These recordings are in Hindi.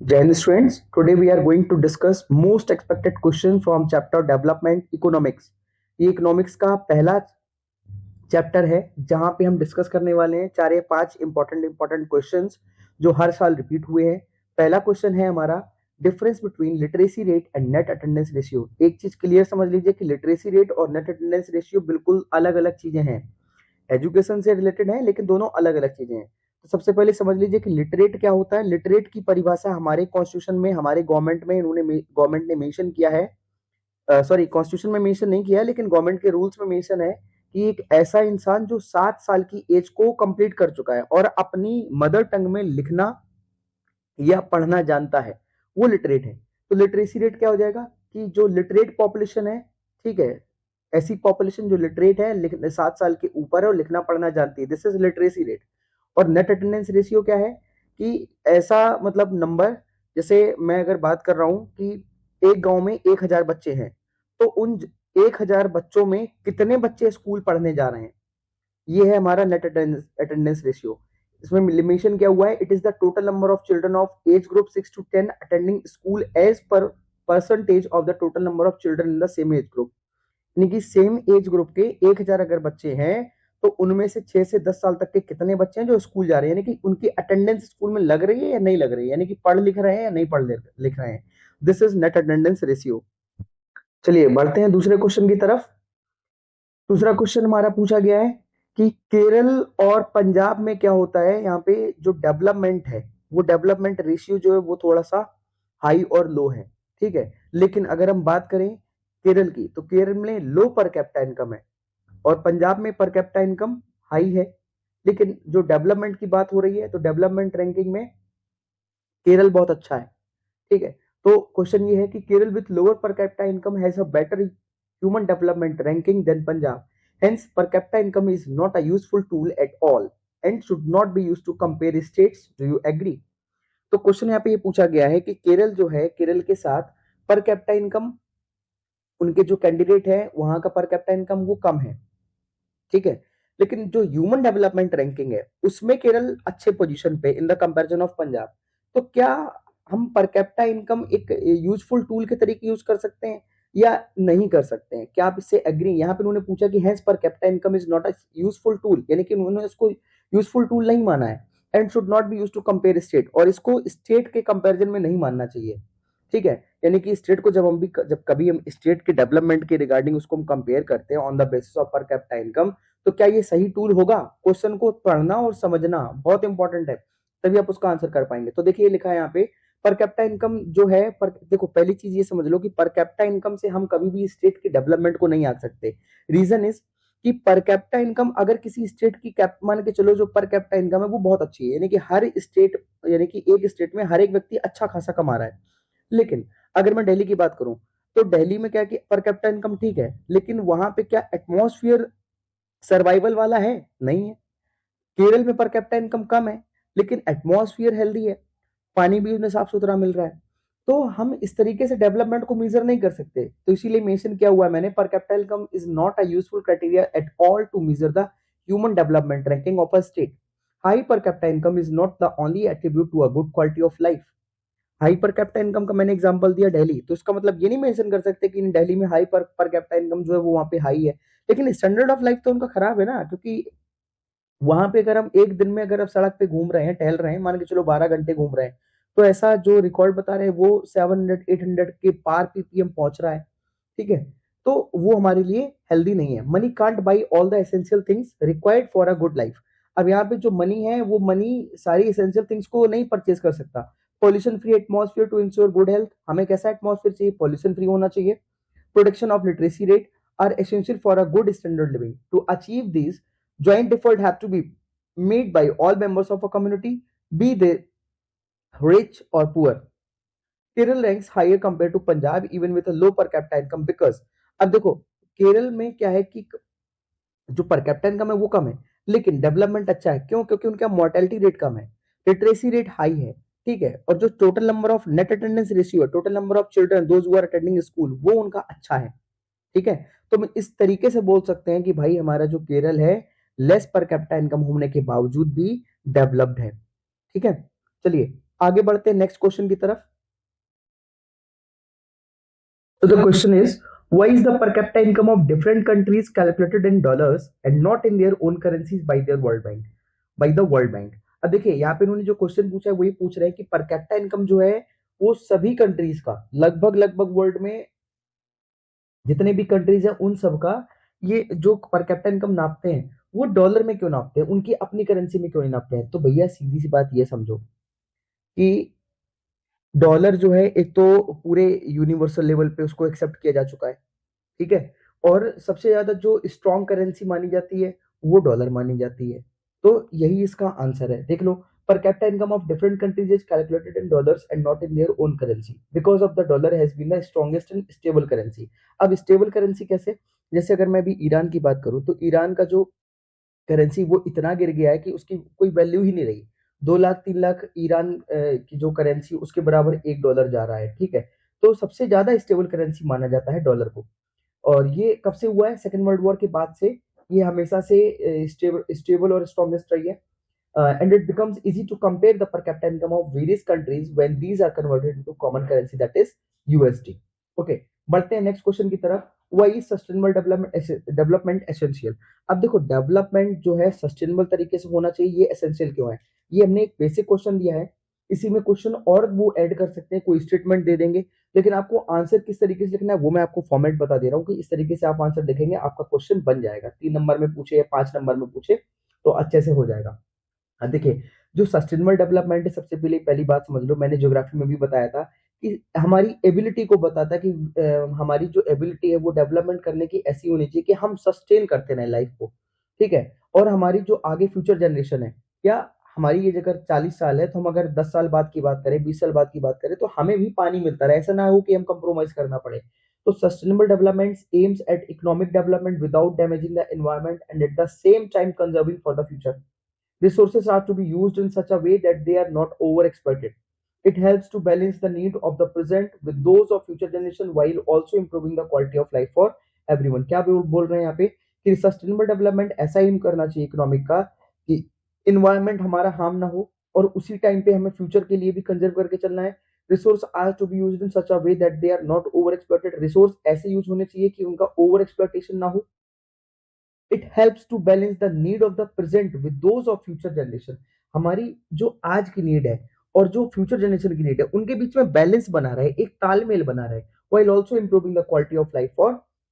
Jai Hind students, today we are going to discuss most expected question from chapter Development Economics। ये इकोनॉमिक्स का पहला चैप्टर है जहां पे हम डिस्कस करने वाले हैं 4 या 5 इंपॉर्टेंट क्वेश्चंस जो हर साल रिपीट हुए हैं। पहला क्वेश्चन है हमारा difference between literacy rate and net attendance ratio. एक चीज क्लियर समझ लीजिए कि लिटरेसी रेट और नेट अटेंडेंस रेशियो बिल्कुल अलग अलग चीजें हैं, एजुकेशन से रिलेटेड है लेकिन दोनों अलग अलग चीजें हैं। तो सबसे पहले समझ लीजिए कि लिटरेट क्या होता है। लिटरेट की परिभाषा हमारे कॉन्स्टिट्यूशन में, हमारे गवर्नमेंट ने मेंशन किया है, सॉरी कॉन्स्टिट्यूशन में मेंशन नहीं किया है लेकिन गवर्नमेंट के रूल्स में मेंशन है कि एक ऐसा इंसान जो 7 साल की एज को कंप्लीट कर चुका है और अपनी मदर टंग में लिखना या पढ़ना जानता है, वो लिटरेट है। तो लिटरेसी रेट क्या हो जाएगा कि जो लिटरेट पॉपुलेशन है, ठीक है, ऐसी पॉपुलेशन जो लिटरेट है, 7 साल के ऊपर है और लिखना पढ़ना जानती है, दिस इज लिटरेसी रेट। और नेट अटेंडेंस रेशियो क्या है कि ऐसा मतलब नंबर, जैसे मैं अगर बात कर रहा हूं कि एक गांव में 1000 बच्चे हैं, तो उन 1000 बच्चों में कितने बच्चे स्कूल पढ़ने जा रहे हैं, ये है हमारा नेट अटेंडेंस रेशियो। इसमें मेंशन क्या हुआ है, it is the total number of children of age group 6 to 10 attending school as पर percentage of the total number of children in the same age group. यानी कि सेम एज ग्रुप के 1000 अगर बच्चे हैं तो उनमें से 6 से 10 साल तक के कितने बच्चे हैं जो स्कूल जा रहे हैं, यानी कि उनकी अटेंडेंस स्कूल में लग रही है या नहीं लग रही है, यानी कि पढ़ लिख रहे हैं या नहीं लिख रहे हैं। This is net attendance ratio. चलिए बढ़ते हैं दूसरे क्वेश्चन की तरफ। दूसरा क्वेश्चन हमारा पूछा गया है कि केरल और पंजाब में क्या होता है। यहाँ पे जो डेवलपमेंट है, वो डेवलपमेंट रेशियो जो है वो थोड़ा सा हाई और लो है, ठीक है। लेकिन अगर हम बात करें केरल की, तो केरल में लो पर कैपिटा इनकम है और पंजाब में पर कैपिटा इनकम हाई है। लेकिन जो डेवलपमेंट की बात हो रही है, तो डेवलपमेंट रैंकिंग में केरल बहुत अच्छा है, ठीक है। तो क्वेश्चन ये है कि Kerala with lower per capita income has a better human development ranking than Punjab, hence per capita income is not a useful tool at all and should not be used to compare states, do you agree? तो क्वेश्चन यहाँ पे ये पूछा गया है कि केरल जो है, केरल के साथ पर कैपिटा इनकम, उनके जो कैंडिडेट है वहां का पर कैपिटा इनकम वो कम है, ठीक है। लेकिन जो ह्यूमन डेवलपमेंट रैंकिंग है उसमें केरल अच्छे पोजीशन पे in the comparison of Punjab. तो क्या हम पर कैपिटा इनकम एक यूजफुल टूल के तरीके यूज कर सकते हैं या नहीं कर सकते हैं? क्या आप इससे एग्री? यहाँ पे उन्होंने पूछा कि hence per capita income is not a useful tool, यानी कि उन्होंने इसको यूजफुल टूल नहीं माना है and should not be use to compare state, और इसको स्टेट के कंपैरिजन में नहीं मानना चाहिए, ठीक है। यानी कि स्टेट को जब कभी हम स्टेट के डेवलपमेंट के रिगार्डिंग उसको हम कंपेयर करते हैं ऑन द बेसिस ऑफ पर कैपिटा इनकम, तो क्या ये सही टूल होगा? क्वेश्चन को पढ़ना और समझना बहुत इंपॉर्टेंट है, तभी आप उसका आंसर कर पाएंगे। तो देखिए लिखा है यहाँ पे पर कैपिटा इनकम जो है, पर देखो पहली चीज ये समझ लो कि पर कैपिटा इनकम से हम कभी भी स्टेट के डेवलपमेंट को नहीं आ सकते। रीजन इज कि पर कैपिटा इनकम अगर किसी स्टेट की कैप मान के चलो, जो पर कैपिटा इनकम है वो बहुत अच्छी है, यानी कि हर स्टेट, यानी कि एक स्टेट में हर एक व्यक्ति अच्छा खासा कमा रहा है। लेकिन अगर मैं दिल्ली की बात करूं, तो दिल्ली में क्या कि पर कैपिटा इनकम ठीक है, लेकिन वहां पे क्या एटमॉस्फेयर सर्वाइवल वाला है? नहीं है। केरल में पर कैपिटा इनकम कम है लेकिन एटमॉस्फेयर हेल्दी है, पानी भी उन्हें साफ सुथरा मिल रहा है। तो हम इस तरीके से डेवलपमेंट को मेजर नहीं कर सकते, तो इसीलिए मेंशन किया हुआ है मैंने, per capita income is not a useful criteria at all to measure the human development ranking of a state. High per capita income is not the only attribute to a good quality of life. High per capita income का मैंने एग्जांपल दिया दिल्ली, तो इसका मतलब ये नहीं मेंशन कर सकते कि दिल्ली में हाई पर कैपिटा इनकम जो है वो वहां पे हाई है, लेकिन स्टैंडर्ड ऑफ लाइफ तो उनका खराब है ना। क्योंकि वहां पे अगर हम एक दिन में अगर आप सड़क पे घूम रहे हैं, टहल रहे हैं, मान के चलो 12 घंटे घूम रहे हैं, तो ऐसा जो रिकॉर्ड बता रहे हैं वो 700-800 के पार पीपीएम पहुंच रहा है, ठीक है। तो वो हमारे लिए हेल्दी नहीं है। Money can't by all the essential things required for a good life. अब यहाँ पे जो मनी है वो मनी सारी एसेंशियल थिंग्स को नहीं परचेज कर सकता। Pollution free atmosphere to ensure good health, हमें कैसा एटमॉस्फेयर चाहिए? पॉल्यूशन फ्री होना चाहिए। Protection of literacy rate are essential for a good standard living. To achieve this, joint effort have to be made by all members of a community, be they rich or poor. Kerala ranks higher compare to Punjab even with a low per capita income because, अब देखो केरल में क्या है कि जो पर कैपिटा इनकम है वो कम है लेकिन डेवलपमेंट अच्छा है। क्यों? क्योंकि उनका मोर्टेलिटी रेट कम है, लिटरेसी रेट हाई है, ठीक है। और जो total number of net attendance ratio है, total number of children those who are attending school, वो उनका अच्छा है, ठीक है। तो हम इस तरीके से बोल सकते हैं कि भाई हमारा जो केरल है लेस पर कैपिटा इनकम होने के बावजूद भी डेवलप्ड है, ठीक है। चलिए आगे बढ़ते हैं नेक्स्ट क्वेश्चन की तरफ। So the question is, why is the per capita income of different countries calculated in dollars and not in their own currencies by their World Bank? By the World Bank. अब देखिए यहाँ पे उन्होंने जो क्वेश्चन पूछा है वही पूछ रहे हैं कि पर कैपिटा इनकम जो है वो सभी कंट्रीज का लगभग लगभग वर्ल्ड में जितने भी कंट्रीज हैं उन सब का ये जो पर कैपिटा इनकम नापते हैं वो डॉलर में क्यों नापते हैं, उनकी अपनी करेंसी में क्यों नहीं नापते हैं। तो भैया सीधी सी बात ये समझो कि डॉलर जो है एक तो पूरे यूनिवर्सल लेवल पे उसको एक्सेप्ट किया जा चुका है, ठीक है। और सबसे ज्यादा जो स्ट्रॉन्ग करेंसी मानी जाती है वो डॉलर मानी जाती है। तो यही इसका आंसर है, देख लो। Per capita income of different countries is calculated in dollars and not in their own currency because of the dollar has been the strongest and stable currency. अब स्टेबल करेंसी कैसे, जैसे अगर मैं अभी ईरान की बात करूं तो ईरान का जो करेंसी वो इतना गिर गया है कि उसकी कोई वैल्यू ही नहीं रही। 2 लाख 3 लाख ईरान की जो करेंसी उसके बराबर $1 जा रहा है, ठीक है। तो सबसे ज्यादा स्टेबल करेंसी माना जाता है डॉलर को। और ये कब से हुआ है, सेकेंड वर्ल्ड वॉर के बाद से ये हमेशा से स्टेबल और स्ट्रॉन्गेस्ट रही है। And it becomes easy to compare the per capita income of various countries when these are converted into common currency, that is USD. Okay, बढ़ते हैं नेक्स्ट क्वेश्चन की तरफ। Why is sustainable development essential? अब देखो डेवलपमेंट जो है सस्टेनेबल तरीके से होना चाहिए, ये एसेंशियल क्यों है। ये हमने एक बेसिक क्वेश्चन दिया है, इसी में क्वेश्चन और वो ऐड कर सकते हैं, कोई स्टेटमेंट दे देंगे, लेकिन आपको आंसर किस तरीके से लिखना है वो मैं आपको फॉर्मेट बता दे रहा हूँ कि इस तरीके से आप आंसर लिखेंगे आपका क्वेश्चन बन जाएगा। 3 नंबर में पूछे या 5 नंबर में पूछे तो अच्छे से हो जाएगा। हाँ देखिए, जो सस्टेनेबल डेवलपमेंट है सबसे पहले पहली बात समझ लो, मैंने ज्योग्राफी में भी बताया था कि हमारी एबिलिटी को बताता है कि हमारी जो एबिलिटी है वो डेवलपमेंट करने की ऐसी होनी चाहिए कि हम सस्टेन करते रहे लाइफ को, ठीक है। और हमारी जो आगे फ्यूचर जनरेशन है, या हमारी ये अगर 40 साल है तो हम अगर 10 साल बाद की बात करें, 20 साल बाद की बात करें, तो हमें भी पानी मिलता रहे, ऐसा ना हो कि हम कंप्रोमाइज करना पड़े। तो sustainable development aims at economic development without damaging the environment and at the same time conserving for the future. Resources are to be used in such a way that they are not overexploited. It helps to balance the need of the present with those of future generation while also improving the quality of life for everyone. क्या बोल रहे हैं यहाँ पे कि सस्टेनेबल डेवलपमेंट ऐसा एम करना चाहिए इकोनॉमिक का कि इन्वायरमेंट हमारा हार्म ना हो और उसी टाइम पे हमें फ्यूचर के लिए भी कंजर्व करके चलना है। Resource are to be used in such a way that they are not over exploited. Resource ऐसे यूज होने चाहिए कि उनका ओवर एक्सप्लॉइटेशन ना हो। It helps to balance the need of the present with those of future generation. हमारी जो आज की नीड है और जो फ्यूचर जनरेशन की नीड है उनके बीच में बैलेंस बना रहे, एक तालमेल बना रहे, while also improving the quality of life for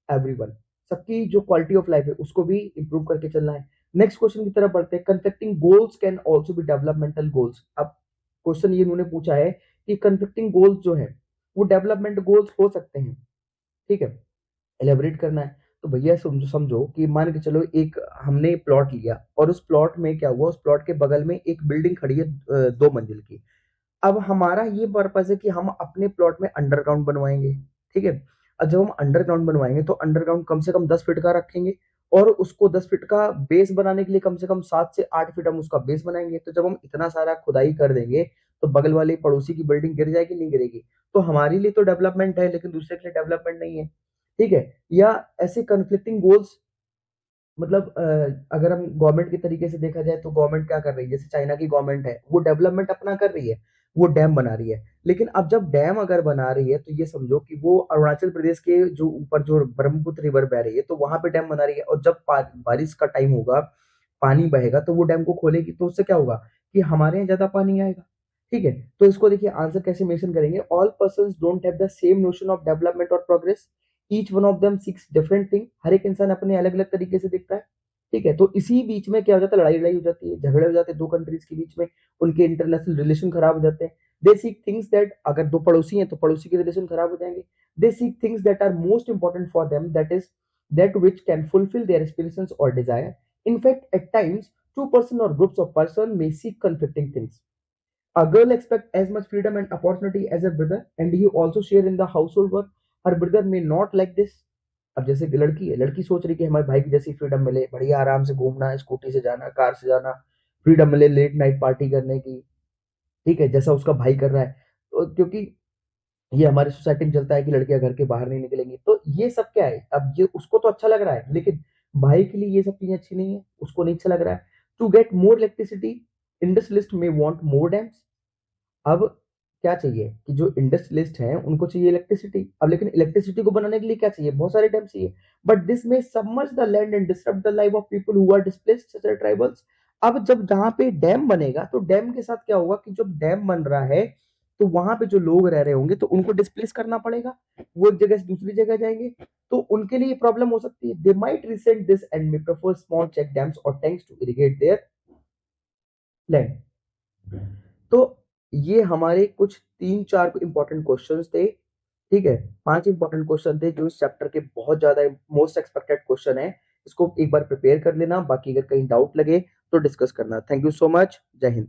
everyone। सबकी जो क्वालिटी ऑफ लाइफ है उसको भी इंप्रूव करके चलना है। नेक्स्ट क्वेश्चन की तरफ बढ़ते हैं। Conflicting goals can also be developmental goals. अब क्वेश्चन ये उन्होंने पूछा है कि कन्फ्लिक्टिंग गोल्स जो है वो डेवलपमेंट गोल्स हो सकते हैं, ठीक है। एलेबरेट करना है तो भैया समझो समझो कि मान के चलो एक हमने प्लॉट लिया और उस प्लॉट में क्या हुआ, उस प्लॉट के बगल में एक बिल्डिंग खड़ी है 2 मंजिल की। अब हमारा ये पर्पज है कि हम अपने प्लॉट में अंडरग्राउंड बनवाएंगे, ठीक है। अब जब हम अंडरग्राउंड बनवाएंगे तो अंडरग्राउंड कम से कम 10 फीट का रखेंगे और उसको 10 फीट का बेस बनाने के लिए कम से कम 7 से 8 फीट हम उसका बेस बनाएंगे। तो जब हम इतना सारा खुदाई कर देंगे तो बगल वाले पड़ोसी की बिल्डिंग गिर जाएगी नहीं गिरेगी। तो हमारे लिए तो डेवलपमेंट है लेकिन दूसरे के लिए डेवलपमेंट नहीं है, ठीक है। या ऐसे कन्फ्लिक्टिंग गोल्स, मतलब अगर हम गवर्नमेंट के तरीके से देखा जाए तो गवर्नमेंट क्या कर रही है, जैसे चाइना की गवर्नमेंट है वो डेवलपमेंट अपना कर रही है, वो डैम बना रही है। लेकिन अब जब डैम अगर बना रही है तो ये समझो कि वो अरुणाचल प्रदेश के जो ऊपर जो ब्रह्मपुत्र रिवर बह रही है तो वहां पे डैम बना रही है, और जब बारिश का टाइम होगा, पानी बहेगा तो वो डैम को खोलेगी तो उससे क्या होगा कि हमारे यहाँ ज्यादा पानी आएगा, ठीक है। तो इसको देखिए आंसर कैसे मेंशन करेंगे। All person don't have the same notion of development और progress, each one of them seeks different thing. हर एक इंसान अपने अलग अलग तरीके से देखता है, ठीक है। तो इसी बीच में क्या हो जाता है, लड़ाई लड़ाई हो जाती है, झगड़े हो जाते हैं 2 कंट्रीज के बीच में, उनके इंटरनेशनल रिलेशन खराब हो जाते हैं। दे सीक थिंग्स दैट, अगर 2 पड़ोसी हैं तो पड़ोसी के रिलेशन खराब हो जाएंगे। They seek things that are most important for them, that is that which can fulfill their aspirations or desire. In fact, at times, 2 person or groups of person may seek conflicting things. A girl expects as much freedom and opportunity as her brother, and he also share in the household work. Her brother may not like this. अब जैसे कि लड़की है, लड़की सोच रही कि हमारे भाई की जैसी फ्रीडम मिले, बढ़िया आराम से घूमना, स्कूटी से जाना, कार से जाना, फ्रीडम मिले लेट नाइट पार्टी करने की, ठीक है, जैसा उसका भाई कर रहा है। तो क्योंकि ये हमारी सोसाइटी में चलता है कि लड़कियां घर के बाहर नहीं निकलेंगी, तो ये सब क्या है, अब ये उसको तो अच्छा लग रहा है लेकिन भाई के लिए ये सब चीजें अच्छी नहीं है, उसको नहीं अच्छा लग रहा है। To get more electricity, industrialist में वांट मोर डैम्स। अब क्या चाहिए कि जो इंडस्ट्रियलिस्ट हैं उनको चाहिए इलेक्ट्रिसिटी। अब लेकिन इलेक्ट्रिसिटी को बनाने के लिए क्या चाहिए, बहुत सारे डैम चाहिए, बट दिस में submerge the land and disturb the life of people who are displaced such as tribals. अब जब जहां पे डैम बनेगा तो डैम के साथ क्या होगा कि जब डैम बन रहा है तो वहां पे जो लोग रह रहे होंगे तो उनको डिस्प्लेस करना पड़ेगा, वो एक जगह से दूसरी जगह जाएंगे, तो उनके लिए प्रॉब्लम हो सकती है। They might resent this and may prefer small check dams और tanks to irrigate their land. तो ये हमारे कुछ 3-4 इंपॉर्टेंट क्वेश्चंस थे। ठीक है, 5 इंपॉर्टेंट क्वेश्चन थे जो इस चैप्टर के बहुत ज्यादा मोस्ट एक्सपेक्टेड क्वेश्चन है। इसको एक बार प्रिपेयर कर लेना, बाकी अगर कहीं डाउट लगे तो डिस्कस करना। थैंक यू सो मच, जय हिंद।